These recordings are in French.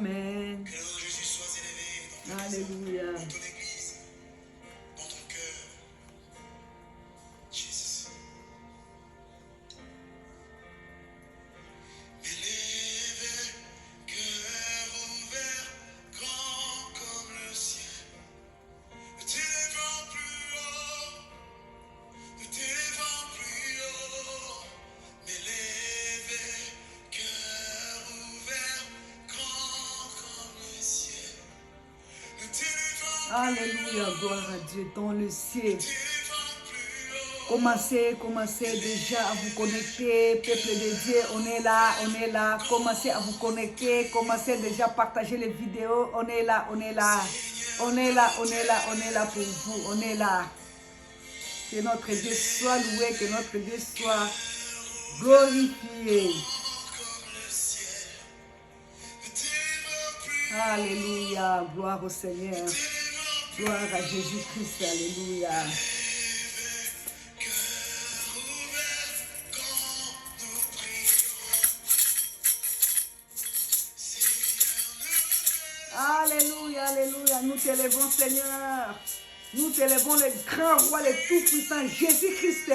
Amen. Que le nom de Jésus soit élevé dans ton Alléluia. dans ton église, dans ton cœur. Jésus. Élevé, cœur ouvert, grand comme le ciel. Ne t'élevant plus haut, ne t'élevant plus haut. Élevé, cœur ouvert, grand comme le ciel. Ne t'élevant Alléluia. Gloire à Dieu dans le ciel. plus haut. Commencez déjà à vous connecter, peuple de Dieu, on est là, commencez à vous connecter, commencez déjà à partager les vidéos, on est là pour vous, on est là. Que notre Dieu soit loué, que notre Dieu soit glorifié. Alléluia, gloire au Seigneur, gloire à Jésus-Christ, alléluia. Alléluia, alléluia, nous t'élevons Seigneur, nous t'élevons le grand roi, le tout-puissant Jésus-Christ.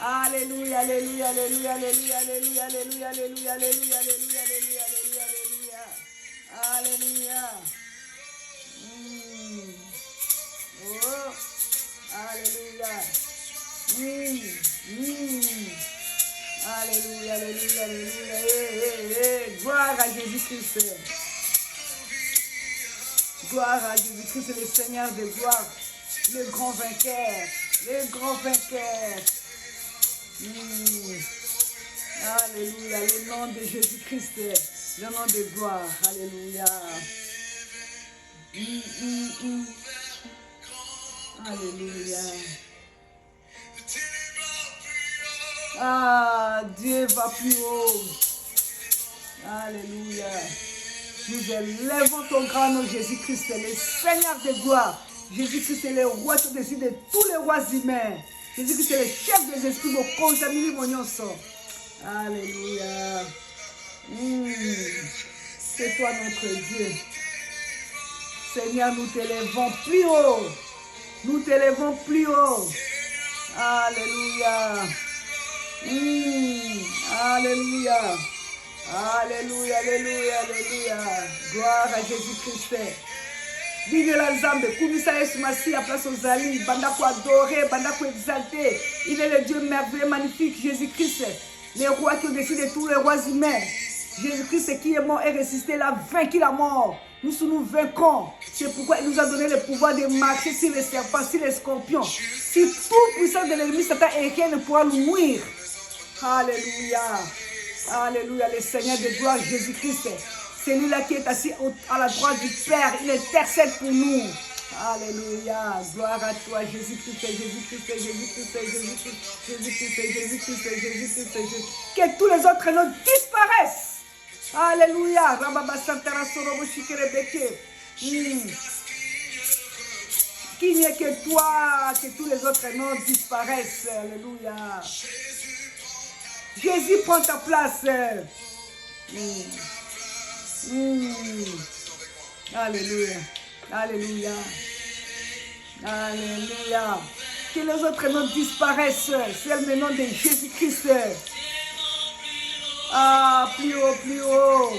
Alléluia, alléluia, alléluia, alléluia, alléluia, alléluia, alléluia, alléluia, alléluia, alléluia, alléluia, alléluia, alléluia. Oh, alléluia. Alléluia, alléluia, alléluia. Gloire à Jésus-Christ. Gloire à Jésus-Christ, le Seigneur de gloire, le grand vainqueur, le grand vainqueur. Alléluia, le nom de Jésus-Christ, le nom de gloire. Alléluia. Alléluia. Ah, Dieu va plus haut. Alléluia. Nous élevons ton grand nom, Jésus-Christ, le Seigneur de gloire. Jésus-Christ est le roi au-dessus de tous les rois humains. Jésus-Christ est le chef des esprits, mon contamini, mon nyonso. Alléluia. C'est toi notre Dieu. Seigneur, nous t'élevons plus haut. Nous t'élevons plus haut. Alléluia. Alléluia. Alléluia, alléluia, alléluia. Gloire à Jésus-Christ. Vive la Zambe, Koumissa Yesu Massia, place aux alliés, Bandako adoré, Bandako exalté. Il est le Dieu merveilleux, magnifique, Jésus-Christ, le roi qui au-dessus de tous les rois humains. Jésus-Christ qui est mort et ressuscité, il a vaincu la mort. Nous vaincrons. C'est pourquoi il nous a donné le pouvoir de marcher sur les serpents, sur les scorpions. Si tout puissant de l'ennemi, Satan et rien ne pourra nous nuire. Alléluia. Alléluia, le Seigneur de gloire, Jésus-Christ. C'est lui-là qui est assis à la droite du Père. Il intercède pour nous. Alléluia. Gloire à toi, Jésus-Christ, Jésus-Christ, Jésus-Christ, Jésus-Christ, Jésus-Christ, Jésus-Christ, Jésus-Christ, Jésus-Christ. Que tous les autres noms disparaissent. Alléluia. Rababa Santara Sorobo Shikerebeke. Qu'il n'y ait que toi, que tous les autres noms disparaissent. Alléluia. Jésus prend ta place. Alléluia. Alléluia. Alléluia. Que les autres noms disparaissent. C'est le nom de Jésus-Christ. Ah, plus haut, plus haut.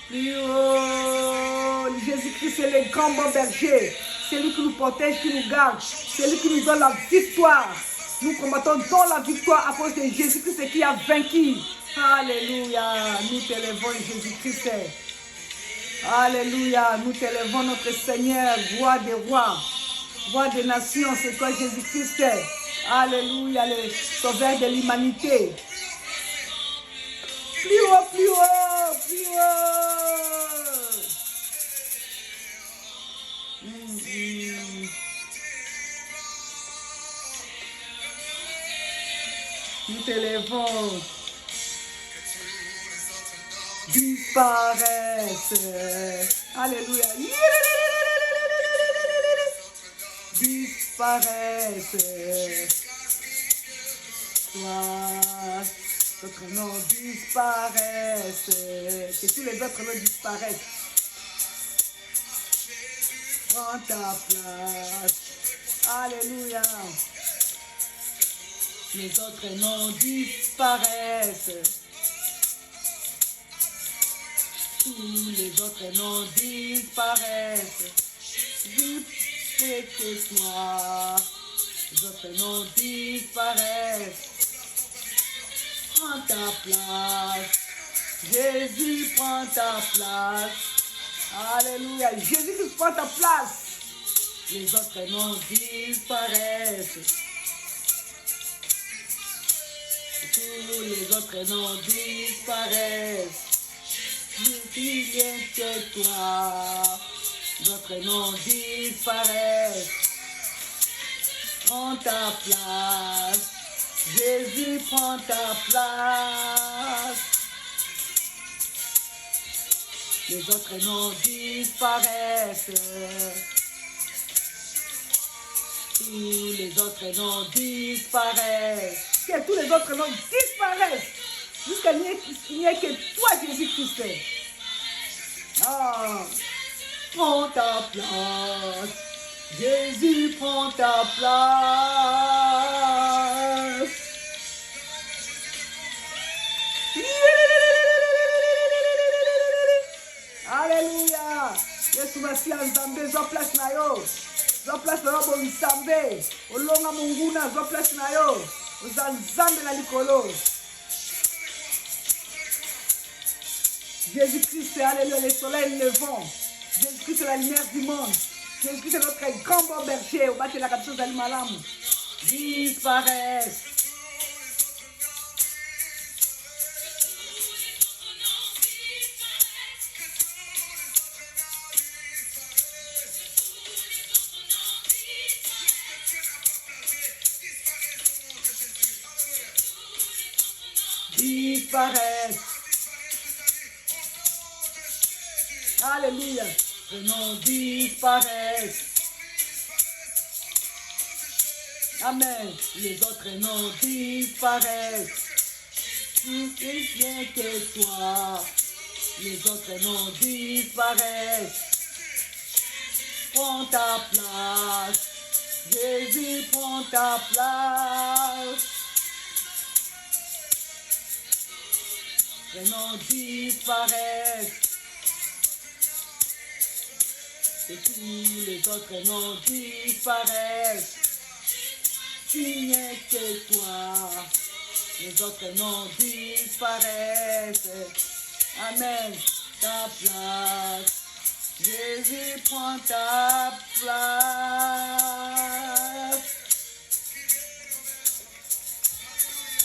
Plus haut. Jésus-Christ est le grand bon berger. C'est lui qui nous protège, qui nous garde. C'est lui qui nous donne la victoire. Nous combattons dans la victoire à cause de Jésus-Christ qui a vaincu. Alléluia. Nous t'élevons Jésus-Christ. Alléluia. Nous t'élevons notre Seigneur, roi des rois, roi des nations. C'est toi Jésus-Christ. Alléluia. Le sauveur de l'humanité. Plus haut, plus haut, plus haut. Nous t'élevons. Disparaissent. Alléluia. Disparaissent. Toi, d'autres noms disparaissent. Que tous les autres noms disparaissent. prends ta place. Alléluia. Les autres noms disparaissent. Tous les autres noms disparaissent. Je sais que toi. Les autres noms disparaissent. Prends ta place. Jésus, prends ta place. Alléluia. Jésus, prends ta place. Les autres noms disparaissent. Tous les autres noms disparaissent. Plus bien que toi. Les autres noms disparaissent. Prends ta place. Jésus, prends ta place. Les autres noms disparaissent. Tous les autres noms disparaissent. Que tous les autres noms disparaissent. Jusqu'à n'y ait que toi, Jésus-Christ. Ah, prends ta place. Jésus, prends ta place. Alléluia. Yesu Masiya Nzambe, zwa place na yo. Zwa place na yo bo Nzambe. Olonga munguna, zwa place na yo. Oza Nzambe na likolo. Jésus-Christ, alléluia, le soleil levant. Jésus-Christ, la lumière du monde. Jésus-Christ, notre grand bon berger. Au bas de la capsule d'Alimalam. Disparaissent. Disparaissent. Alléluia. Les noms disparaissent. Amen. Les autres noms disparaissent. Plus bien que toi. Les autres noms disparaissent. Prends ta place. Jésus, prends ta place. Les noms disparaissent. Et tous les autres noms disparaissent. Tu n'es que toi. Les autres noms disparaissent. Amen. Ta place. Jésus, prends ta place.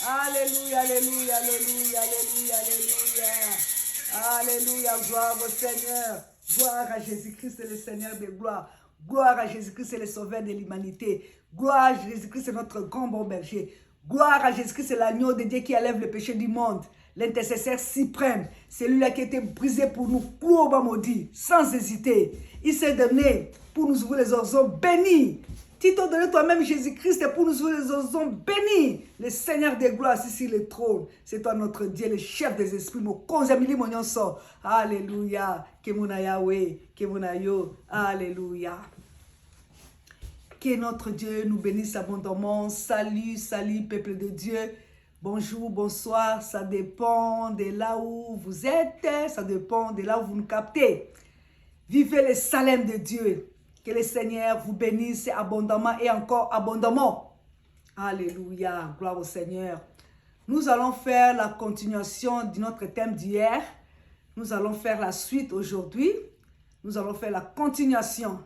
Alléluia, alléluia, alléluia, alléluia, alléluia. Alléluia, gloire au Seigneur. Gloire à Jésus-Christ, le Seigneur de gloire. Gloire à Jésus-Christ, le Sauveur de l'humanité. Gloire à Jésus-Christ, notre grand bon berger. Gloire à Jésus-Christ, l'agneau de Dieu qui enlève le péché du monde. L'intercesseur suprême. Celui-là qui a été brisé pour nous, cloué au bas maudit, sans hésiter. Il s'est donné pour nous ouvrir les horizons bénis. Tu t'as donné toi-même Jésus-Christ pour nous ouvrir les horizons bénis. Le Seigneur des gloires assis sur le trône. C'est toi notre Dieu, le chef des esprits. Mon konzamili mon yonso. Alléluia. Kemuna Yahweh. Kemuna Yo. Alléluia. Que notre Dieu nous bénisse abondamment. Salut, salut, peuple de Dieu. Bonjour, bonsoir. Ça dépend de là où vous êtes. Ça dépend de là où vous nous captez. Vivez le Salem de Dieu. Que le Seigneur vous bénisse abondamment et encore abondamment. Alléluia. Gloire au Seigneur. Nous allons faire la continuation de notre thème d'hier. Nous allons faire la suite aujourd'hui. Nous allons faire la continuation.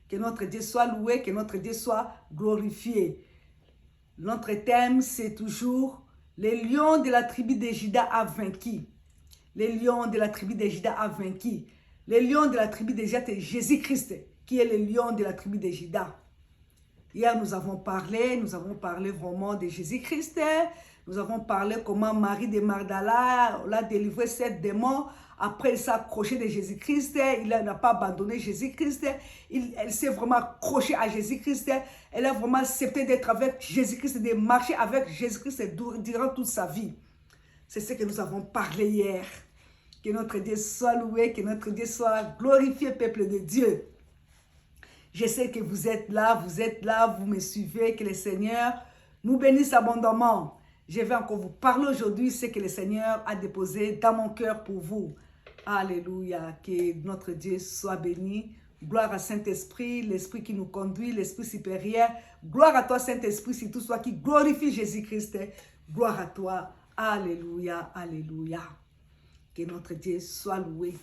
Que notre Dieu soit loué, que notre Dieu soit glorifié. Notre thème, c'est toujours les lions de la tribu de Juda a vaincu. Les lions de la tribu de Juda a vaincu. Les lions de la tribu de Juda, c'est Jésus-Christ, qui est le lion de la tribu de Juda. Hier, nous avons parlé vraiment de Jésus-Christ. Nous avons parlé comment Marie de Magdala l'a délivré 7 démons. Après, elle s'est accrochée de Jésus-Christ. Il n'a pas abandonné Jésus-Christ. Elle s'est vraiment accrochée à Jésus-Christ. Elle a vraiment accepté d'être avec Jésus-Christ, de marcher avec Jésus-Christ durant toute sa vie. C'est ce que nous avons parlé hier. Que notre Dieu soit loué, que notre Dieu soit glorifié, peuple de Dieu. Je sais que vous êtes là, vous me suivez, que le Seigneur nous bénisse abondamment. Je vais encore vous parler aujourd'hui, ce que le Seigneur a déposé dans mon cœur pour vous. Alléluia, que notre Dieu soit béni. Gloire à Saint-Esprit, l'Esprit qui nous conduit, l'Esprit supérieur. Gloire à toi, Saint-Esprit, c'est tout toi qui glorifie Jésus-Christ. Gloire à toi. Alléluia, alléluia. Que notre Dieu soit loué.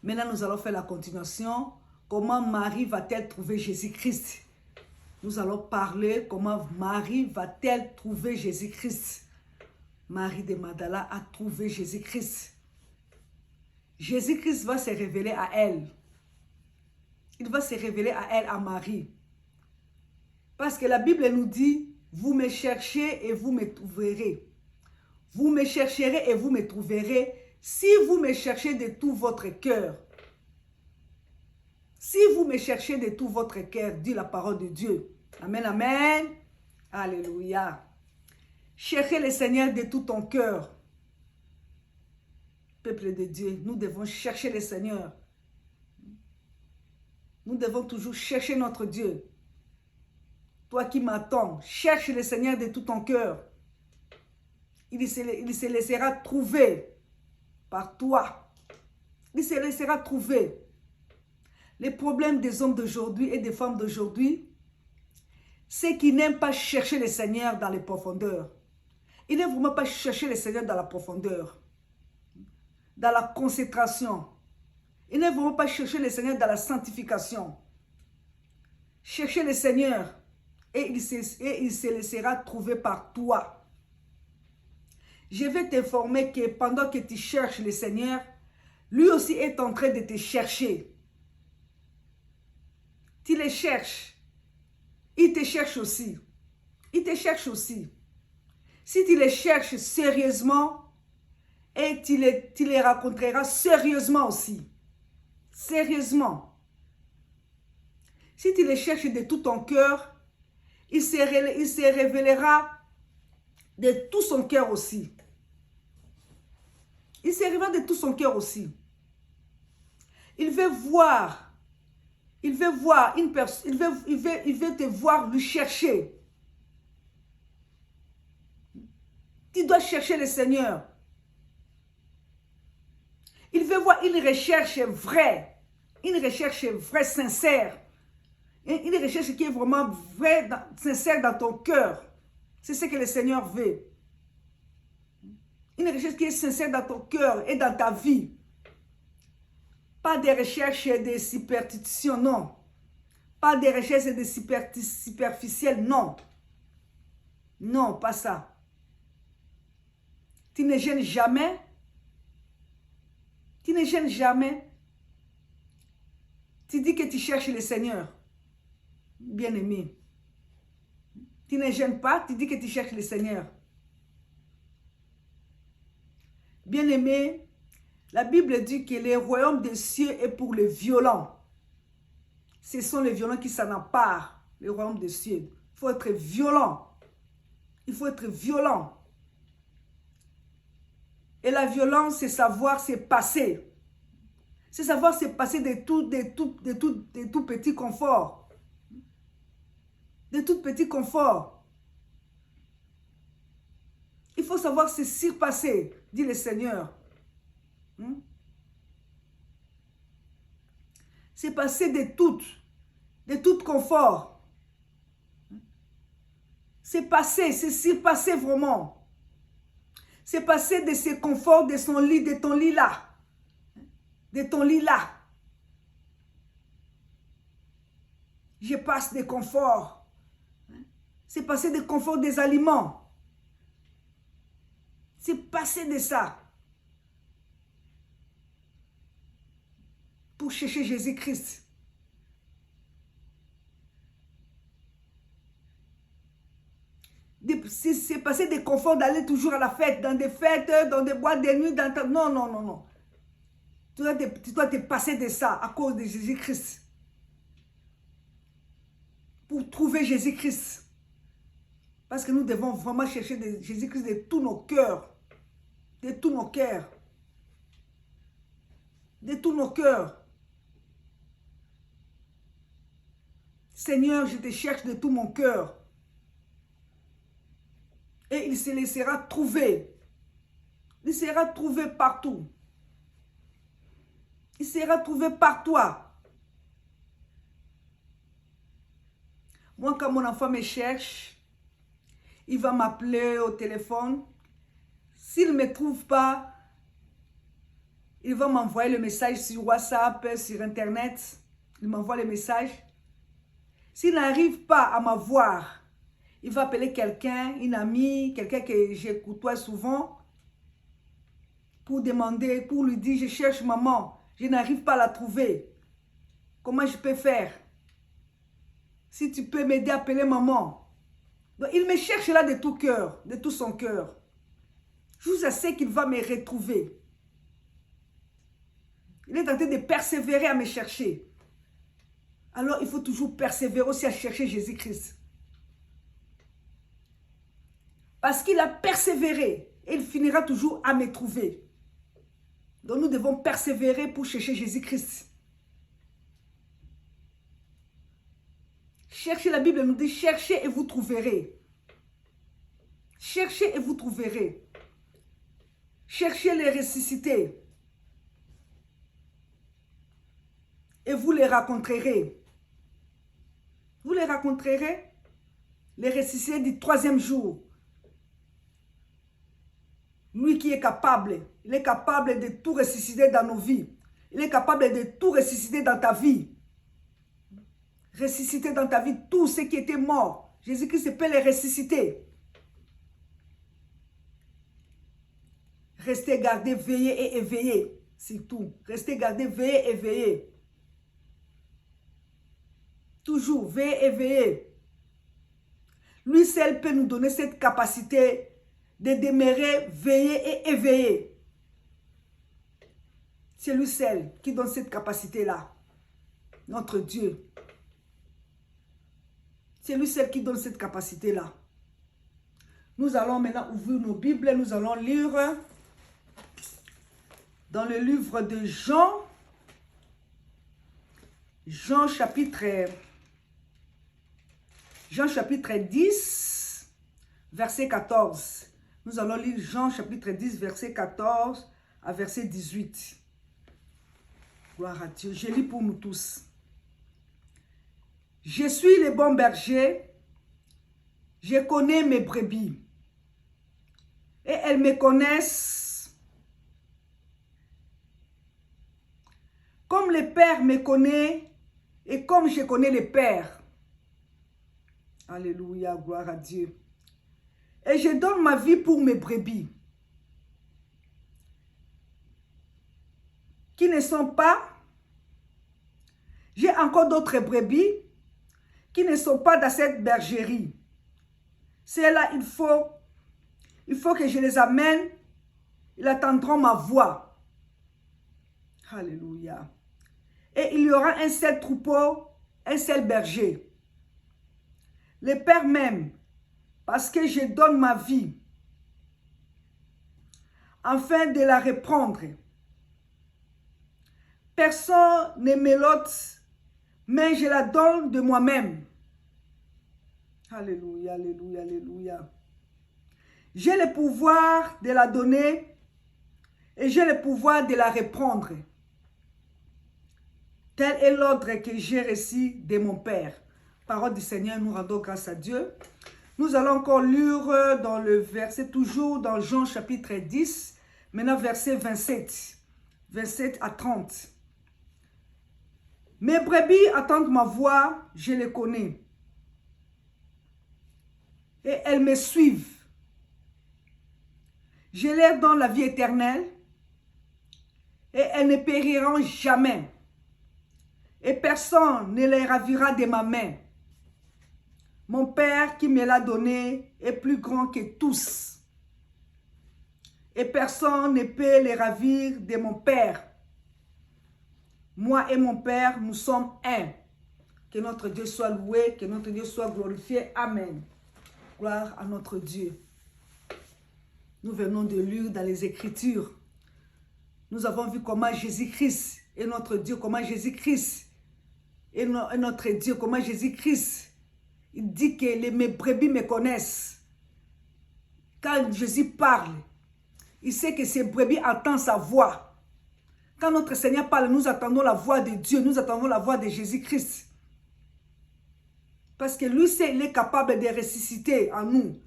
Maintenant, nous allons faire la continuation. Comment Marie va-t-elle trouver Jésus-Christ? Nous allons parler comment Marie va-t-elle trouver Jésus-Christ. Marie de Magdala a trouvé Jésus-Christ. Jésus-Christ va se révéler à elle. Il va se révéler à elle, à Marie. Parce que la Bible nous dit, vous me cherchez et vous me trouverez. Vous me chercherez et vous me trouverez si vous me cherchez de tout votre cœur. Si vous me cherchez de tout votre cœur, dit la parole de Dieu. Amen, amen. Alléluia. Cherchez le Seigneur de tout ton cœur. Peuple de Dieu, nous devons chercher le Seigneur. Nous devons toujours chercher notre Dieu. Toi qui m'attends, cherche le Seigneur de tout ton cœur. Il se laissera trouver par toi. Il se laissera trouver. Les problèmes des hommes d'aujourd'hui et des femmes d'aujourd'hui, c'est qu'ils n'aiment pas chercher le Seigneur dans les profondeurs. Ils n'aiment vraiment pas chercher le Seigneur dans la profondeur, dans la consécration. Ils n'aiment vraiment pas chercher le Seigneur dans la sanctification. Cherchez le Seigneur et il se laissera trouver par toi. Je vais t'informer que pendant que tu cherches le Seigneur, lui aussi est en train de te chercher. Tu le cherches. Il te cherche aussi. Il te cherche aussi. Si tu les cherches sérieusement, et tu les rencontreras sérieusement aussi. Sérieusement. Si tu les cherches de tout ton cœur, il se révélera de tout son cœur aussi. Il se révélera de tout son cœur aussi. Il veut voir. Il veut voir une personne. Il veut te voir lui chercher. Tu dois chercher le Seigneur. Il veut voir une recherche vraie. Une recherche vraie, sincère. Une recherche qui est vraiment vraie, sincère dans ton cœur. C'est ce que le Seigneur veut. Une recherche qui est sincère dans ton cœur et dans ta vie. Pas des recherches de superstition, non. Pas des recherches de superficielles, non. Non, pas ça. Tu ne gênes jamais. Tu ne gênes jamais. Tu dis que tu cherches le Seigneur. Bien-aimé. Tu ne gênes pas, tu dis que tu cherches le Seigneur. Bien-aimé, la Bible dit que le royaume des cieux est pour les violents. Ce sont les violents qui s'en emparent, le royaume des cieux. Il faut être violent. Il faut être violent. Et la violence, c'est savoir se passer. C'est savoir se passer de tout petit confort. De tout petit confort. Il faut savoir se surpasser, dit le Seigneur. C'est passer de tout confort. C'est passer, c'est surpasser vraiment. C'est passer de ce confort de son lit, de ton lit là. De ton lit là. Je passe des conforts. C'est passer des conforts des aliments. C'est passer de ça. Pour chercher Jésus-Christ. C'est passer des conforts d'aller toujours à la fête, dans des fêtes, dans des boîtes de nuit. Non, non, non, non. Tu dois te passer de ça à cause de Jésus-Christ. Pour trouver Jésus-Christ. Parce que nous devons vraiment chercher Jésus-Christ de tous nos cœurs. De tous nos cœurs. De tous nos cœurs. Seigneur, je te cherche de tout mon cœur. Et il se laissera trouver. Il sera trouvé partout. Il sera trouvé par toi. Moi, quand mon enfant me cherche, il va m'appeler au téléphone. S'il ne me trouve pas, il va m'envoyer le message sur WhatsApp, sur Internet. Il m'envoie le message. S'il n'arrive pas à m'avoir, il va appeler quelqu'un, une amie, quelqu'un que je côtoie souvent, pour demander, pour lui dire, je cherche maman, je n'arrive pas à la trouver. Comment je peux faire? Si tu peux m'aider à appeler maman. Donc, il me cherche là de tout cœur, de tout son cœur. Je sais qu'il va me retrouver. Il est en train de persévérer à me chercher. Alors, il faut toujours persévérer aussi à chercher Jésus-Christ. Parce qu'il a persévéré et il finira toujours à me trouver. Donc, nous devons persévérer pour chercher Jésus-Christ. Cherchez, la Bible nous dit, cherchez et vous trouverez. Cherchez et vous trouverez. Cherchez les ressuscités. Et vous les rencontrerez. Vous les rencontrerez. Les ressuscités du 3e jour. Lui qui est capable. Il est capable de tout ressusciter dans nos vies. Il est capable de tout ressusciter dans ta vie. Ressusciter dans ta vie tout ce qui était mort. Jésus-Christ peut les ressusciter. Restez gardés, veillez et éveillés. C'est tout. Restez gardés, veillez et éveillés. Toujours, veillez et éveillés. Lui seul peut nous donner cette capacité de demeurer, veiller et éveillé. C'est lui seul qui donne cette capacité-là. Notre Dieu. C'est lui seul qui donne cette capacité-là. Nous allons maintenant ouvrir nos Bibles. Nous allons lire dans le livre de Jean. Jean chapitre 10, verset 14. Nous allons lire Jean chapitre 10, verset 14 à verset 18. Gloire à Dieu. Je lis pour nous tous. Je suis le bon berger. Je connais mes brebis. Et elles me connaissent. Comme le Père me connaît et comme je connais le Père. Alléluia, gloire à Dieu. Et je donne ma vie pour mes brebis. Qui ne sont pas. J'ai encore d'autres brebis qui ne sont pas dans cette bergerie. C'est là, il faut que je les amène. Ils attendront ma voix. Alléluia. Et il y aura un seul troupeau, un seul berger. Le Père m'aime parce que je donne ma vie afin de la reprendre. Personne ne me l'ôte, mais je la donne de moi-même. Alléluia, alléluia, alléluia. J'ai le pouvoir de la donner et j'ai le pouvoir de la reprendre. Tel est l'ordre que j'ai reçu de mon Père. Parole du Seigneur, nous rendons grâce à Dieu. Nous allons encore lire dans le verset, toujours dans Jean chapitre 10, maintenant verset 27. 27 à 30. Mes brebis attendent ma voix, je les connais. Et elles me suivent. Je leur donne la vie éternelle et elles ne périront jamais. Et personne ne les ravira de ma main. Mon Père qui me l'a donné est plus grand que tous. Et personne ne peut les ravir de mon Père. Moi et mon Père, nous sommes un. Que notre Dieu soit loué, que notre Dieu soit glorifié. Amen. Gloire à notre Dieu. Nous venons de lire dans les Écritures. Nous avons vu comment Jésus-Christ est notre Dieu, comment Jésus-Christ et notre Dieu, comment Jésus-Christ, il dit que mes brebis me connaissent. Quand Jésus parle, il sait que ses brebis entendent sa voix. Quand notre Seigneur parle, nous attendons la voix de Dieu, nous attendons la voix de Jésus-Christ. Parce que lui, il est capable de ressusciter en nous.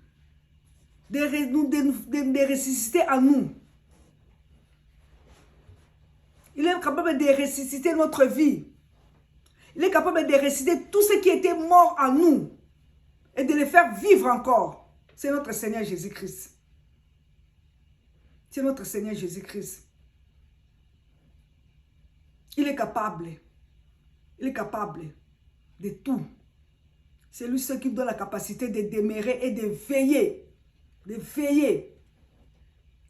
De ressusciter en nous. Il est capable de ressusciter notre vie. Il est capable de ressusciter tout ce qui était mort en nous et de le faire vivre encore. C'est notre Seigneur Jésus-Christ. C'est notre Seigneur Jésus-Christ. Il est capable. Il est capable de tout. C'est lui seul qui donne la capacité de demeurer et de veiller. De veiller.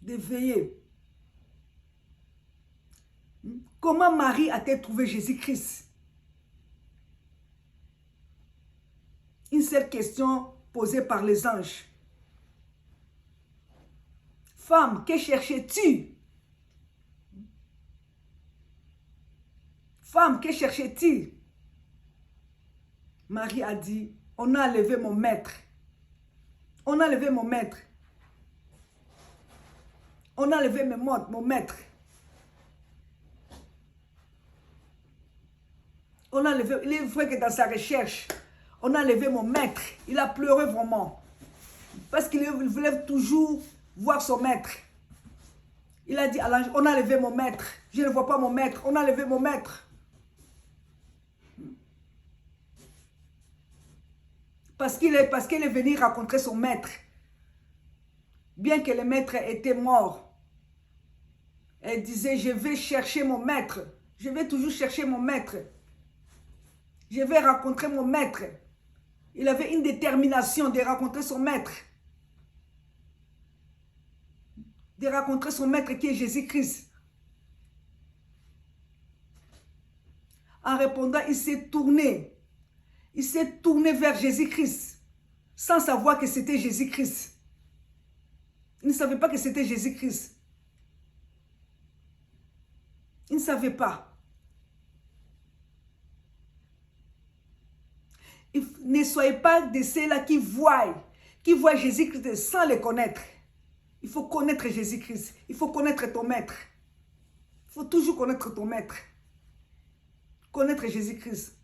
De veiller. Comment Marie a-t-elle trouvé Jésus-Christ? Une seule question posée par les anges. Femme, que cherchais-tu? Femme, que cherchais-tu? Marie a dit, on a enlevé mon maître. On a enlevé mon maître. On a enlevé mon maître. On a enlevé, il est vrai que dans sa recherche, on a enlevé mon maître. Il a pleuré vraiment. Parce qu'il voulait toujours voir son maître. Il a dit à l'ange, on a enlevé mon maître. Je ne vois pas mon maître. On a enlevé mon maître. Parce qu'elle est venue rencontrer son maître. Bien que le maître était mort. Elle disait, je vais chercher mon maître. Je vais toujours chercher mon maître. Je vais rencontrer mon maître. Il avait une détermination de rencontrer son maître. De rencontrer son maître qui est Jésus-Christ. En répondant, il s'est tourné. Il s'est tourné vers Jésus-Christ. Sans savoir que c'était Jésus-Christ. Il ne savait pas que c'était Jésus-Christ. Il ne savait pas. Ne soyez pas de ceux-là qui voient Jésus-Christ sans le connaître. Il faut connaître Jésus-Christ. Il faut connaître ton maître. Il faut toujours connaître ton maître. Connaître Jésus-Christ.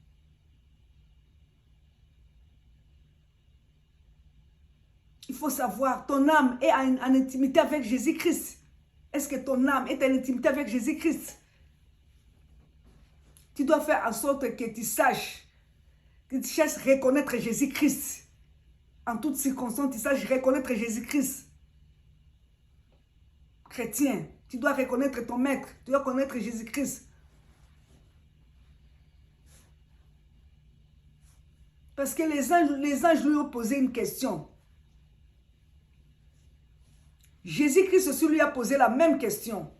Il faut savoir, ton âme est en intimité avec Jésus-Christ. Est-ce que ton âme est en intimité avec Jésus-Christ? Tu dois faire en sorte que tu saches reconnaître Jésus-Christ. En toutes circonstances, tu saches reconnaître Jésus-Christ. Chrétien, tu dois reconnaître ton maître. Tu dois connaître Jésus-Christ. Parce que les anges lui ont posé une question. Jésus-Christ aussi lui a posé la même question.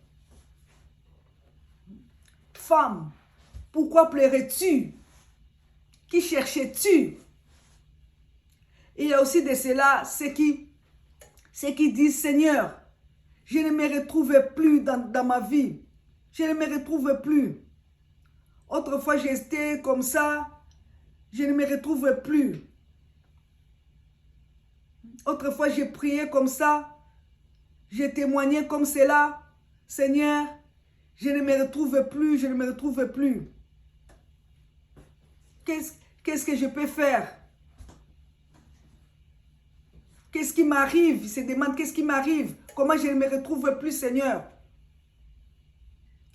Femme, pourquoi pleurais-tu? Qui cherchais-tu? Il y a aussi de cela, ceux qui disent, Seigneur, je ne me retrouve plus dans ma vie. Je ne me retrouve plus. Autrefois, j'étais comme ça. Je ne me retrouve plus. Autrefois, j'ai prié comme ça. J'ai témoigné comme cela. Seigneur, je ne me retrouve plus. Je ne me retrouve plus. Qu'est-ce que je peux faire? Qu'est-ce qui m'arrive? Il se demande, qu'est-ce qui m'arrive? Comment je ne me retrouve plus, Seigneur?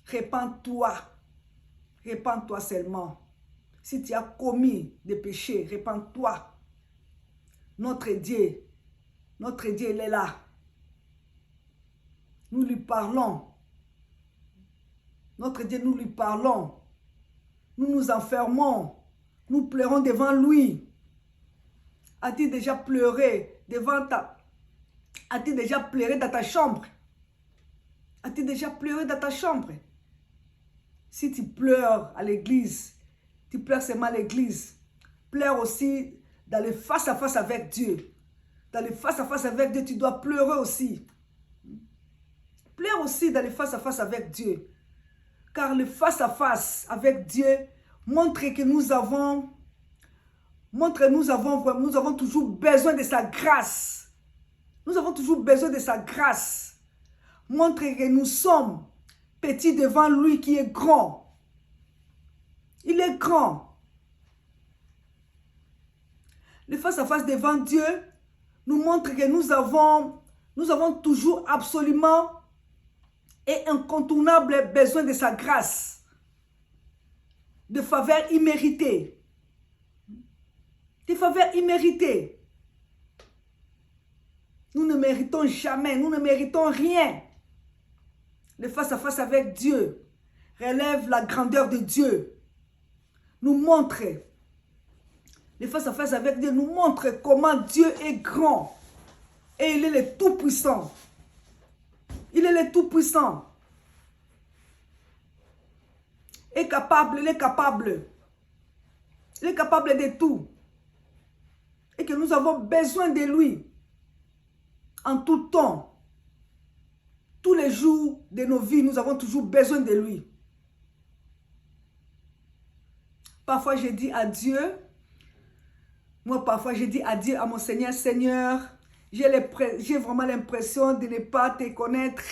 Répands-toi. Répands-toi seulement. Si tu as commis des péchés, répands-toi. Notre Dieu, il est là. Nous lui parlons. Notre Dieu, nous lui parlons. Nous nous enfermons. Nous pleurons devant lui. As-tu déjà pleuré devant ta... As-tu déjà pleuré dans ta chambre? As-tu déjà pleuré dans ta chambre? Si tu pleures à l'église, tu pleures seulement à l'église. Pleure aussi dans le face-à-face avec Dieu. Dans le face-à-face avec Dieu, tu dois pleurer aussi. Pleure aussi dans le face-à-face avec Dieu. Car le face-à-face avec Dieu Montre que nous avons toujours besoin de sa grâce. Nous avons toujours besoin de sa grâce. Montre que nous sommes petits devant lui qui est grand. Il est grand. Le face-à-face devant Dieu nous montre que nous avons toujours absolument et incontournable besoin de sa grâce, de faveurs imméritées. Des faveurs imméritées. Nous ne méritons jamais, nous ne méritons rien. Le face-à-face avec Dieu relève la grandeur de Dieu. Nous montre, le face-à-face avec Dieu nous montre comment Dieu est grand. Et il est le Tout-Puissant. Il est le Tout-Puissant. Il est capable, il est capable. Il est capable de tout. Et que nous avons besoin de lui. En tout temps. Tous les jours de nos vies, nous avons toujours besoin de lui. Parfois, je dis à Dieu, parfois, je dis à Dieu, à mon Seigneur, Seigneur, j'ai vraiment l'impression de ne pas te connaître.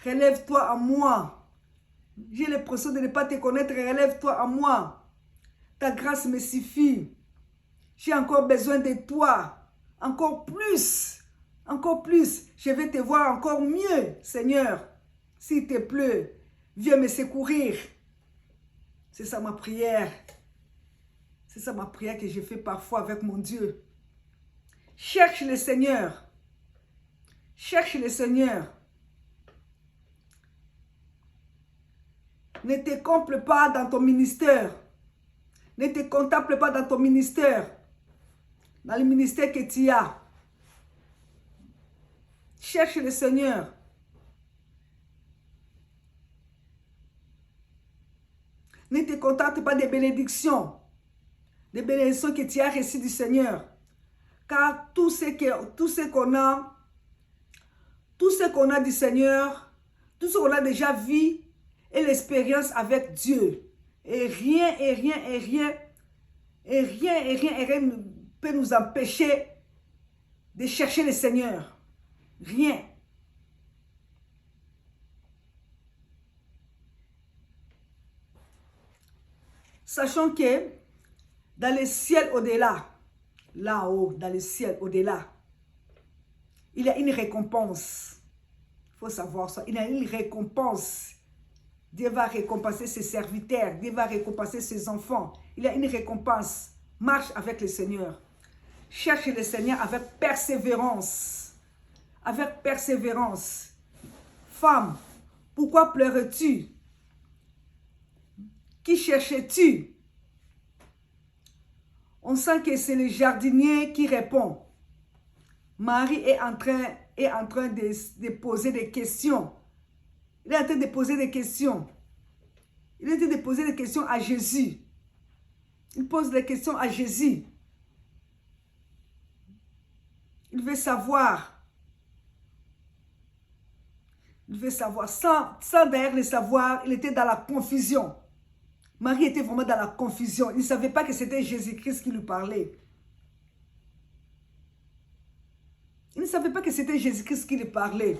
Relève-toi à moi. J'ai l'impression de ne pas te connaître. Relève-toi à moi. Ta grâce me suffit. J'ai encore besoin de toi. Encore plus. Encore plus. Je vais te voir encore mieux, Seigneur. S'il te plaît, viens me secourir. C'est ça ma prière. C'est ça ma prière que je fais parfois avec mon Dieu. Cherche le Seigneur. Cherche le Seigneur. Ne te comple pas dans ton ministère. Ne te contemple pas dans ton ministère. Dans le ministère que tu as. Cherche le Seigneur. Ne te contente pas des bénédictions. Des bénédictions que tu as reçues du Seigneur. Car tout ce qu'on a du Seigneur, tout ce qu'on a déjà vu, est l'expérience avec Dieu. Et rien peut nous empêcher de chercher le Seigneur. Rien. Sachant que dans le ciel au-delà, là-haut, dans le ciel au-delà, il y a une récompense. Il faut savoir ça. Il y a une récompense. Dieu va récompenser ses serviteurs. Dieu va récompenser ses enfants. Il y a une récompense. Marche avec le Seigneur. Cherche le Seigneur avec persévérance. Avec persévérance. Femme, pourquoi pleures-tu? Qui cherches-tu? On sent que c'est le jardinier qui répond. Marie est en train de poser des questions. Il est en train de poser des questions. Il est en train de poser des questions à Jésus. Il pose des questions à Jésus. Il veut savoir. Il veut savoir. Sans d'ailleurs le savoir, il était dans la confusion. Marie était vraiment dans la confusion. Il ne savait pas que c'était Jésus-Christ qui lui parlait. Il ne savait pas que c'était Jésus-Christ qui lui parlait.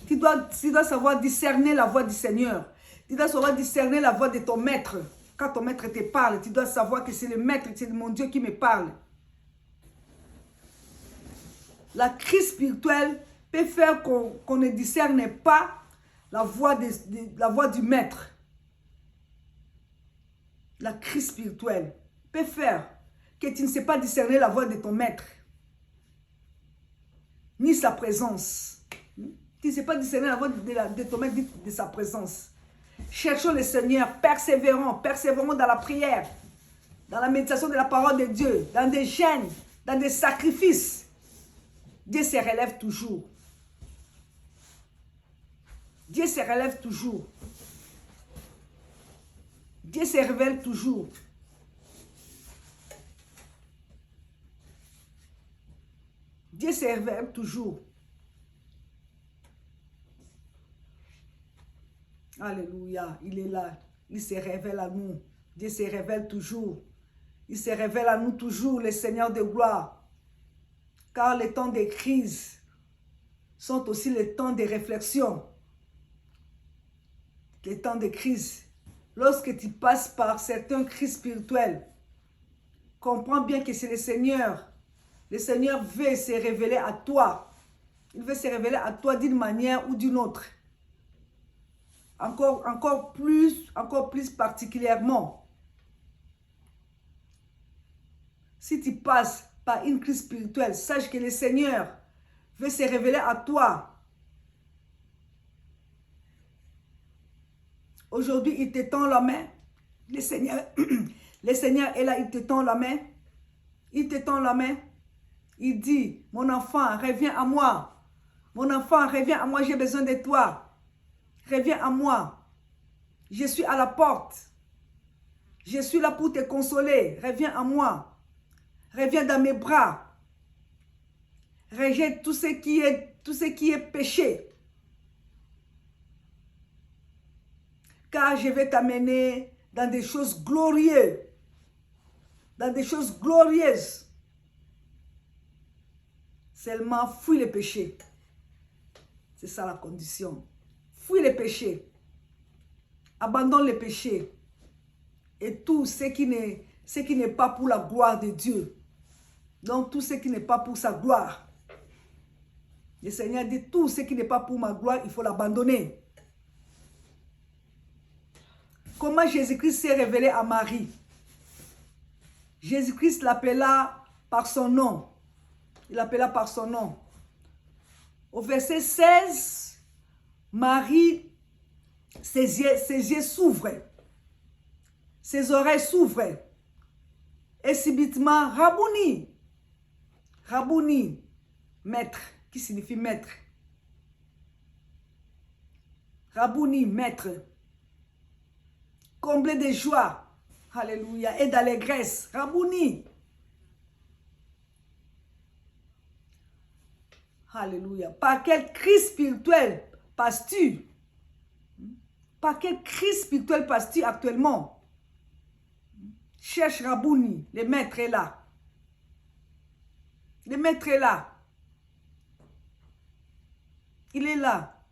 Tu dois savoir discerner la voix du Seigneur. Tu dois savoir discerner la voix de ton maître. Quand ton maître te parle, tu dois savoir que c'est le maître, c'est mon Dieu qui me parle. La crise spirituelle peut faire qu'on ne discerne pas la voix du maître. La crise spirituelle peut faire que tu ne sais pas discerner la voix de ton maître. Ni sa présence. Tu ne sais pas discerner la voix de ton maître, de sa présence. Cherchons le Seigneur, persévérons dans la prière, dans la méditation de la parole de Dieu, dans des jeûnes, dans des sacrifices. Dieu se relève toujours. Dieu se relève toujours. Dieu se révèle toujours. Dieu se révèle toujours. Alléluia. Il est là. Il se révèle à nous. Dieu se révèle toujours. Il se révèle à nous toujours, le Seigneur de gloire. Car les temps de crise sont aussi les temps de réflexion. Les temps de crise. Lorsque tu passes par certaines crises spirituelles, comprends bien que c'est le Seigneur. Le Seigneur veut se révéler à toi. Il veut se révéler à toi d'une manière ou d'une autre. Encore plus particulièrement. Si tu passes par une crise spirituelle, sache que le Seigneur veut se révéler à toi. Aujourd'hui, il te tend la main. Le Seigneur est là, il te tend la main. Il te tend la main. Il dit, mon enfant, reviens à moi. Mon enfant, reviens à moi, j'ai besoin de toi. Reviens à moi. Je suis à la porte. Je suis là pour te consoler. Reviens à moi. Reviens dans mes bras. Rejette tout ce qui est péché. Car je vais t'amener dans des choses glorieuses. Dans des choses glorieuses. Seulement, fuis le péché. C'est ça la condition. Fuis le péché. Abandonne le péché. Et tout ce qui n'est pas pour la gloire de Dieu. Donc, tout ce qui n'est pas pour sa gloire. Le Seigneur dit, tout ce qui n'est pas pour ma gloire, il faut l'abandonner. Comment Jésus-Christ s'est révélé à Marie? Jésus-Christ l'appela par son nom. Il l'appela par son nom. Au verset 16, Marie, ses yeux s'ouvrent. Ses oreilles s'ouvrent. Et subitement, Rabouni. Rabouni, maître, qui signifie maître. Rabouni, maître. Comblé de joie. Alléluia. Et d'allégresse. Rabouni. Alléluia. Par quelle crise spirituelle passes-tu? Par quelle crise spirituelle passes-tu actuellement? Cherche Rabouni. Le maître est là. Le maître est là. Il est là.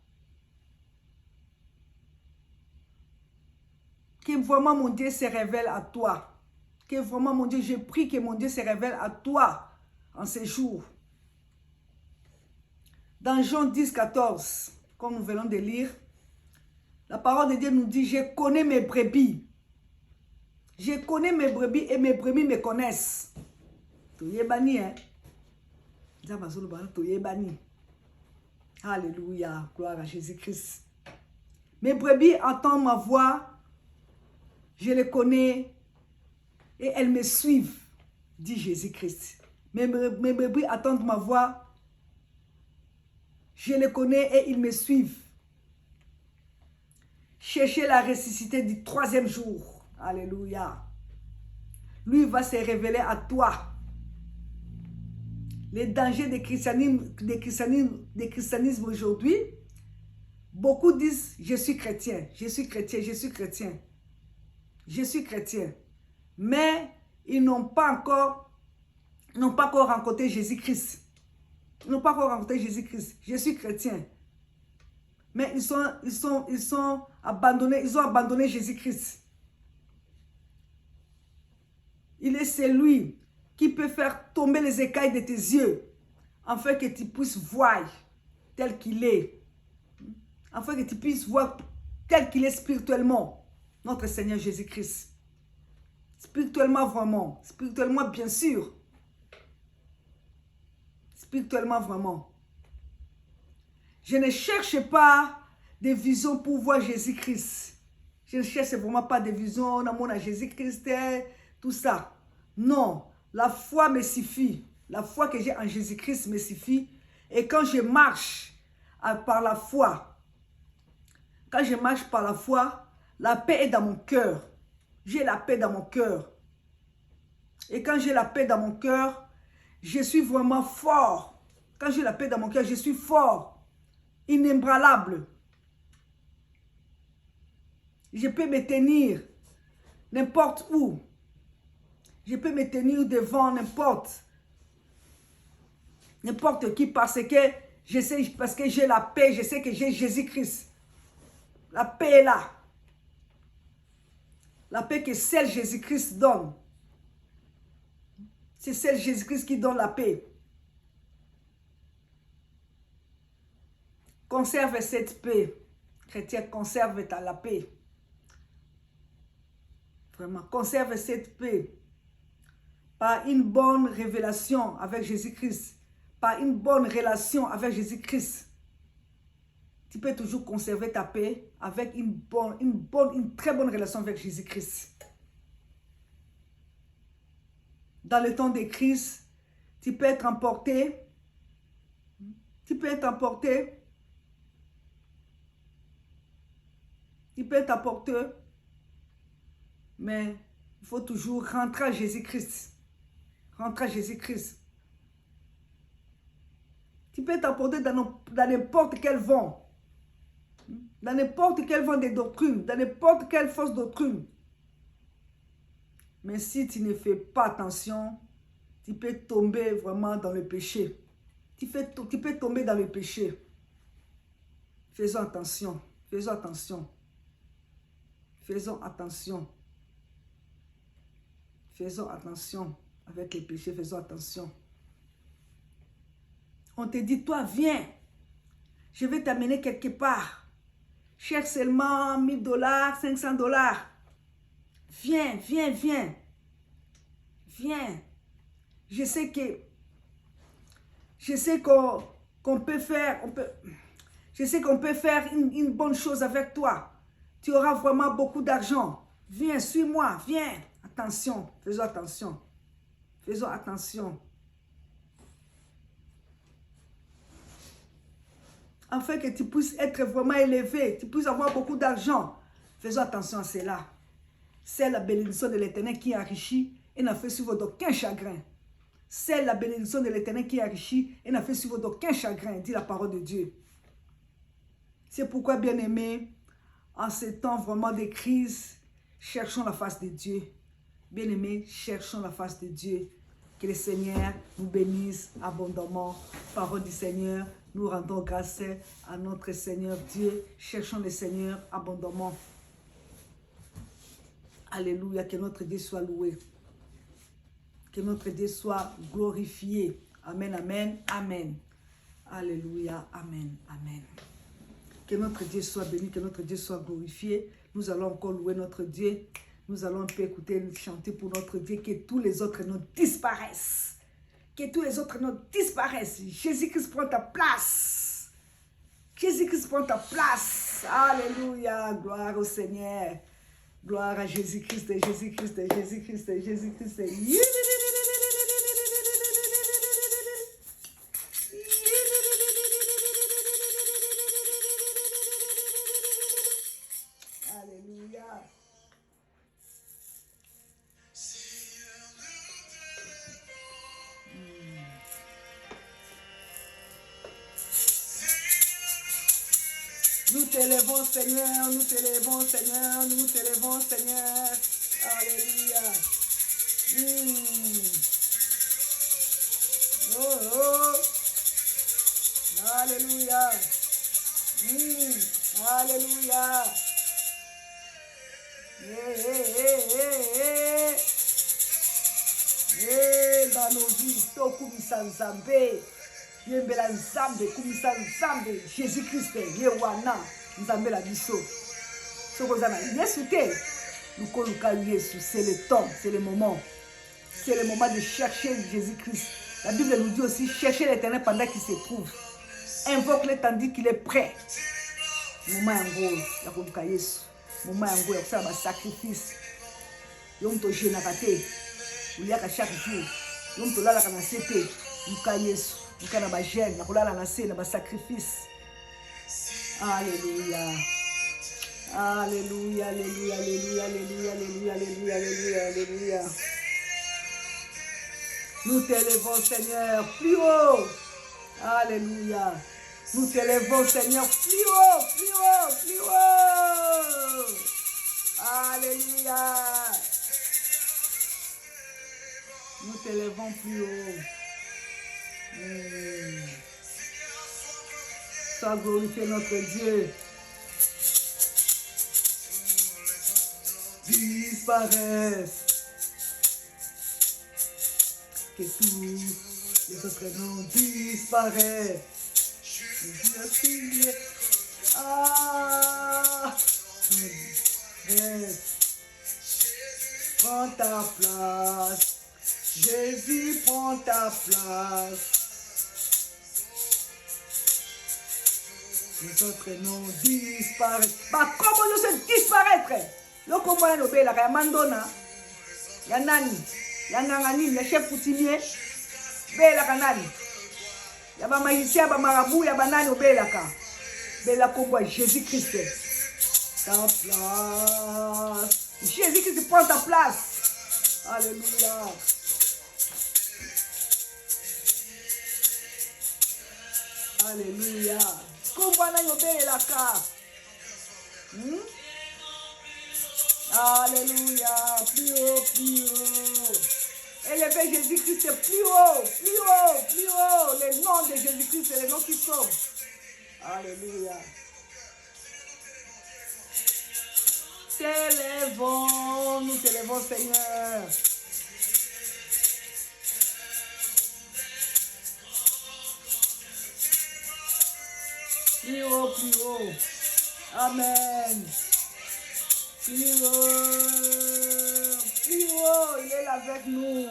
Que vraiment mon Dieu se révèle à toi. Que vraiment mon Dieu, je prie que mon Dieu se révèle à toi en ces jours. Dans Jean 10, 14, comme nous venons de lire, la parole de Dieu nous dit, je connais mes brebis. Je connais mes brebis et mes brebis me connaissent. Toyebani, hein? Alléluia, gloire à Jésus-Christ. Mes brebis entendent ma voix. Je les connais et elles me suivent, dit Jésus-Christ. Mes brebis attendent ma voix. Je les connais et ils me suivent. Cherchez la ressuscité du 3e jour. Alléluia. Lui va se révéler à toi. Les dangers du christianisme aujourd'hui, beaucoup disent, je suis chrétien, je suis chrétien, je suis chrétien. Je suis chrétien. Mais ils n'ont pas encore rencontré Jésus-Christ. Ils n'ont pas encore rencontré Jésus-Christ. Je suis chrétien. Mais ils ont abandonné Jésus-Christ. Il est celui qui peut faire tomber les écailles de tes yeux, afin que tu puisses voir tel qu'il est. Afin que tu puisses voir tel qu'il est spirituellement. Notre Seigneur Jésus-Christ. Spirituellement vraiment. Spirituellement bien sûr. Spirituellement vraiment. Je ne cherche pas des visions pour voir Jésus-Christ. Je ne cherche vraiment pas des visions, l'amour à Jésus-Christ, tout ça. Non, la foi me suffit. La foi que j'ai en Jésus-Christ me suffit. Et quand je marche par la foi, la paix est dans mon cœur. J'ai la paix dans mon cœur. Et quand j'ai la paix dans mon cœur, je suis vraiment fort. Quand j'ai la paix dans mon cœur, je suis fort. Inébranlable. Je peux me tenir n'importe où. Je peux me tenir devant n'importe qui parce que je sais, parce que j'ai la paix, je sais que j'ai Jésus-Christ. La paix est là. La paix que seul Jésus-Christ donne. C'est seul Jésus-Christ qui donne la paix. Conserve cette paix. Chrétien, conserve la paix. Vraiment, conserve cette paix. Par une bonne révélation avec Jésus-Christ. Par une bonne relation avec Jésus-Christ. Tu peux toujours conserver ta paix avec une très bonne relation avec Jésus-Christ. Dans le temps de crise, tu peux être emporté. Tu peux être emporté. Tu peux être emporté. Mais il faut toujours rentrer à Jésus-Christ. Rentrer à Jésus-Christ. Tu peux t'emporter dans n'importe quel vent. Dans n'importe quel vent de doctrine. Dans n'importe quelle fausse doctrine. Mais si tu ne fais pas attention, tu peux tomber vraiment dans le péché. Tu peux tomber dans le péché. Faisons attention. Faisons attention. Faisons attention. Faisons attention avec les péchés. Faisons attention. On te dit, toi, viens. Je vais t'amener quelque part. Cherche seulement $1000, $500. Viens, viens, viens. Viens. Je sais qu'on peut faire, je sais qu'on peut faire une bonne chose avec toi. Tu auras vraiment beaucoup d'argent. Viens, suis-moi, viens. Attention, faisons attention. Faisons attention. Afin que tu puisses être vraiment élevé, tu puisses avoir beaucoup d'argent. Faisons attention à cela. C'est la bénédiction de l'Éternel qui enrichit et n'a fait suivre d'aucun chagrin. C'est la bénédiction de l'Éternel qui enrichit et n'a fait suivre d'aucun chagrin, dit la parole de Dieu. C'est pourquoi, bien-aimés, en ces temps vraiment de crise, cherchons la face de Dieu. Bien-aimés, cherchons la face de Dieu. Que le Seigneur nous bénisse abondamment. Parole du Seigneur, nous rendons grâce à notre Seigneur Dieu. Cherchons le Seigneur abondamment. Alléluia, que notre Dieu soit loué. Que notre Dieu soit glorifié. Amen, amen, amen. Alléluia, amen, amen. Que notre Dieu soit béni, que notre Dieu soit glorifié. Nous allons encore louer notre Dieu. Nous allons un peu écouter, chanter pour notre Dieu, que tous les autres noms disparaissent. Que tous les autres noms disparaissent. Jésus-Christ prend ta place. Jésus-Christ prend ta place. Alléluia, gloire au Seigneur. Gloire à Jésus-Christ, Jésus-Christ, Jésus-Christ, Jésus-Christ. Alléluia. Nous t'élèvons, Seigneur, nous t'élèvons, Seigneur, nous t'élèvons, Seigneur. Alléluia. Oh, oh. Alléluia. Alléluia. Dans nos vies, Tokumisa Nzambe. Yembela Nzambe, Kumisa Nzambe, Jésus-Christ, Yewana, Nzambe la biso. Sokozana, Yesu te. Nous connaissons Yesu, c'est le temps, c'est le moment. C'est le moment de chercher Jésus-Christ. La Bible nous dit aussi, chercher l'Éternel pendant qu'il se trouve. Invoque-le tandis qu'il est prêt. Moment yango, ya kobuka Yesu. Moment yango, ya kusala ba sacrifice. Yom to jenaka te. Uliaka chaque jour. Yom to lalaka na sete. Buka Yesu. Buka na ba gêne, na kolala na se na ba sacrifice. Alléluia. Alléluia, alléluia, alléluia, alléluia, alléluia, alléluia, alléluia, alléluia. Nous t'élevons, Seigneur, plus haut. Alléluia. Nous t'élevons, Seigneur, plus haut, plus haut, plus haut. Alléluia. Nous t'élevons plus haut. Sois glorifié notre Dieu. Disparaissent. Que tous les autres noms disparaissent. Ah, prends ta place. Jésus, prends ta place. Les autres noms disparaissent. Bah, comment nous sommes disparaître? Le comment est nommé la Mandona? Yanani, Yanangani, le chef coutumier. Bela Kanani. Yaba magicien, yaba marabout, yaba nani obelaka. Bela combo Jésus-Christ. Ta place. Jésus-Christ prend ta place. Alléluia. Alléluia. Combo nani obelaka. Alléluia. Plus haut, plus haut. Élevez Jésus-Christ plus haut, plus haut, plus haut. Le nom de Jésus-Christ, c'est le nom qui sauve. Alléluia. T'élevons, nous t'élevons, Seigneur. Plus haut, plus haut. Amen. Plus haut, plus haut, il est là avec nous.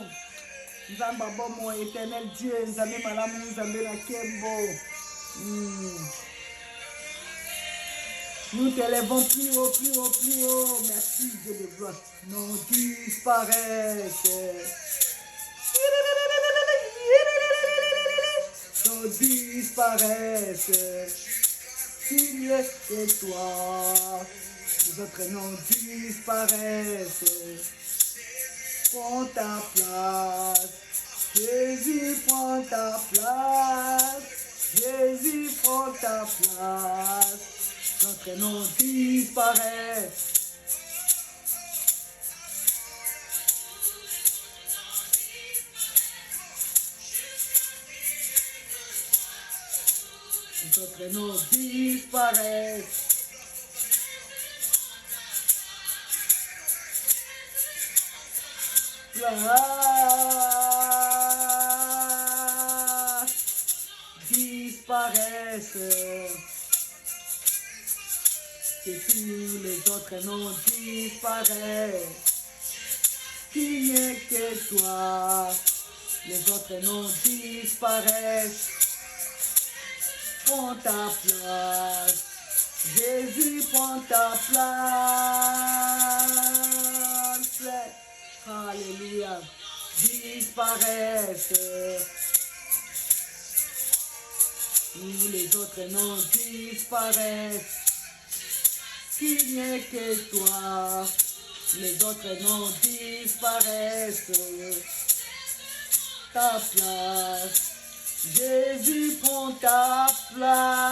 Nzamba mon éternel Dieu, Nzambe malamu, Nzambe la kembo. Nous t'élevons plus haut, plus haut, plus haut. Merci Dieu de gloire. Non disparaissent. Non disparaissent. Qu'il est que toi. Les autres noms disparaissent. Prends ta place. Jésus, prends ta place. Jésus, prends ta place. Les autres noms disparaissent. Les autres noms disparaissent. Disparaissent. Que tous les autres noms disparaissent. Qu'il n'y ait que toi. Les autres noms disparaissent. Prends ta place. Jésus, prends ta place. Alléluia. Disparaissent. Tous les autres noms disparaissent. Qu'il n'y ait que toi. Les autres noms disparaissent. Ta place. Jésus, prends ta place.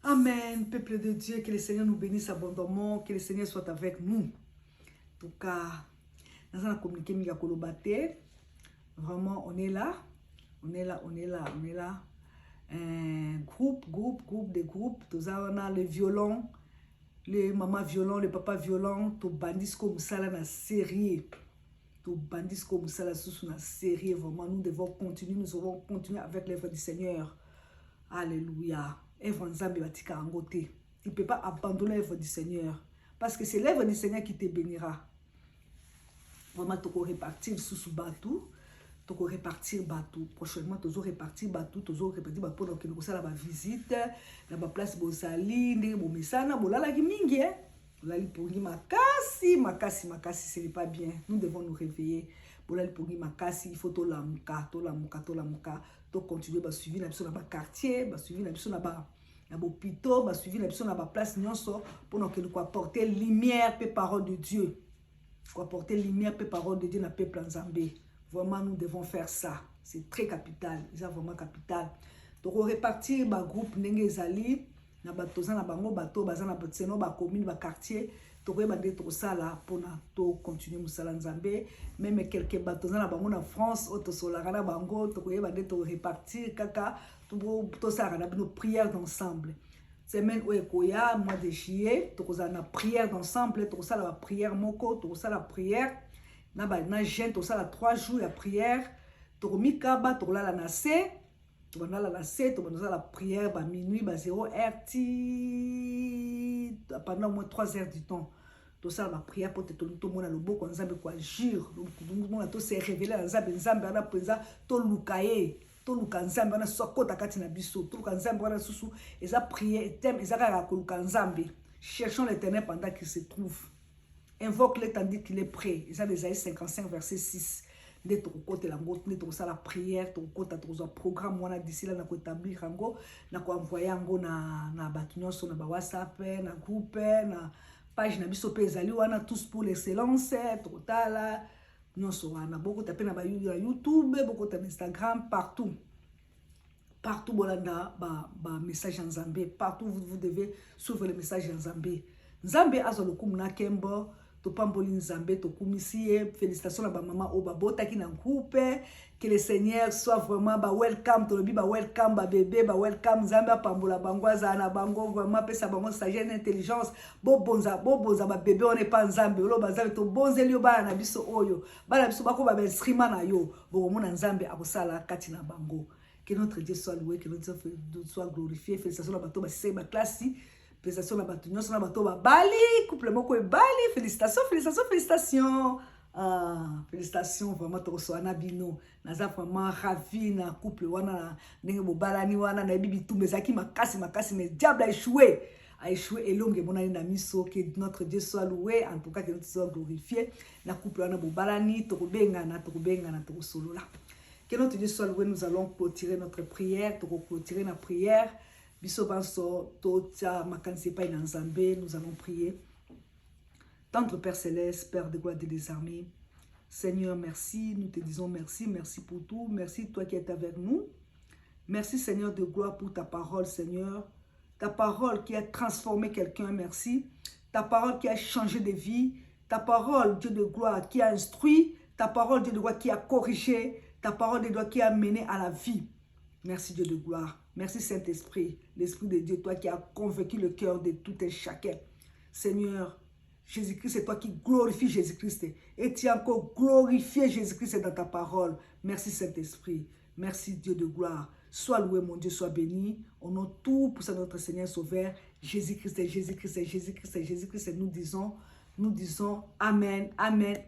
Amen, peuple de Dieu, que le Seigneur nous bénisse abondamment, que le Seigneur soit avec nous. En tout cas, nous allons communiquer avec Kolobate. Vraiment, on est là. On est là. Groupe de groupes. Nous avons les violons, les mamans violents, les papas violents. Tout bandis comme ça là, dans la série. Tout bandis comme ça là, sous la série. Vraiment, nous devons continuer. Nous devons continuer avec l'œuvre du Seigneur. Alléluia. Il ne peut pas abandonner l'œuvre du Seigneur. Parce que c'est l'œuvre du Seigneur qui te bénira. Vraiment, tu vas repartir sous bateau. Tu vas repartir bateau. Prochainement, tu vas repartir bateau. Tu vas repartir bateau. Donc, tu vas la visite. La place Bozali. Bomesana. Bolala Gimingi. Bolali pour Makasi. Makasi. Ce n'est pas bien. Nous devons nous réveiller. Bolali pour Makasi. Il faut tout l'amuka. To continuer à suivre la personne dans le quartier, à suivre la personne dans l'hôpital, à suivre la personne dans la place pour que nous apporter lumière et parole de Dieu. Pour apporter lumière et parole de Dieu dans le peuple en Zambie. Vraiment, nous devons faire ça. C'est très capital. C'est vraiment capital. Donc, on répartit le groupe Nengezali. na bato za na bango bato baza na seno ba commune ba quartier tokoyeba nde tokosala mpona tocontinue mosala nzambe. Meme quelques bato za na bango na France oyo tosolaka na bango tokoyeba nde torepartir kaka tosalaka na bino prière d'ensemble. Semaine oyo ekoya mois de juillet tokozala na prière d'ensemble, tokosala ba prière moko, tokosala prière na jeune, tokosala 3 jours ya prière, tokomikaba tokolala na se, tokondala na se, tokondala la prière ba minuit ba 0 heure pendant au moins 3 heures du temps. Tosala ba prière pour to mona loboko nzambe ko agir, mona to se révéler nzambe ana penza to lukaye. Toluka nzambe wana sokota kati na biso, toluka nzambe wana susu eza prière thème eza kaka koluka nzambe. Cherchons l'Éternel pendant qu'il se trouve, invoque-le tandis qu'il est prêt. Eza Isaïe 55 verset 6. Nde tokokote lango nde tokosala prière tokokota tokozwa programme wana d'ici là na koétablir yango na koenvoyer yango na bato nyonso na ba WhatsApp na groupe na page na biso pe ezali wana tous pour l'excellence tokotala nyonso wana boko taper na ba YouTube boko ta Instagram partout bolanda ba message en Nzambe, partout vous devez suivre le message en Nzambe. Nzambe azo lokumu na kembo to pamboli Nzambe to kumisiye. Félicitations à ba maman o ba botaki na groupe, que le Seigneur soit vraiment ba welcome to ba welcome ba bébé ba welcome Nzambe apambola bangwaza na bango vraiment pesa bango sagesse intelligence bo bonza ba bébé on n'est pas Nzambe lo ba Nzambe to bonzeli yo ba na biso oyo ba na biso bako ba instrument na yo bo mona Nzambe akosala kati na bango. Que notre Dieu soit loué, que notre Dieu soit glorifié. Félicitations à bateau, c'est ma classe. Félicitations à bateau, nous sommes à bateau, Bali, couple moko et Bali. Félicitations. Félicitations, vraiment, tu reçois Nabino. Naza vraiment ravi, na couple, wana, nenge bobalani, wana, na bibi tout, mais aki makasi, mais diable a échoué, et longue, mon ami Namiso, que notre Dieu soit loué, en tout cas, que notre Dieu soit glorifié. Na couple, wana, bobalani, tokobenga, na tokosolo là. Que notre Dieu soit loué, nous allons clôturer notre prière, clôturer notre prière. Nous allons prier. Tendre Père Céleste, Père de gloire et des armées, Seigneur, merci, nous te disons merci, merci pour tout, merci toi qui es avec nous. Merci Seigneur de gloire pour ta parole, Seigneur. Ta parole qui a transformé quelqu'un, merci. Ta parole qui a changé de vie. Ta parole, Dieu de gloire, qui a instruit. Ta parole, Dieu de gloire, qui a corrigé. Ta parole de gloire qui a mené à la vie. Merci Dieu de gloire. Merci Saint-Esprit, l'Esprit de Dieu, toi qui as convaincu le cœur de tout un chacun. Seigneur, Jésus-Christ, c'est toi qui glorifie Jésus-Christ. Et tu as encore glorifié Jésus-Christ dans ta parole. Merci Saint-Esprit. Merci Dieu de gloire. Sois loué mon Dieu, sois béni. Au nom tout pour ça notre Seigneur Sauveur, Jésus-Christ, Jésus-Christ, Jésus-Christ, Jésus-Christ. Nous disons Amen, Amen.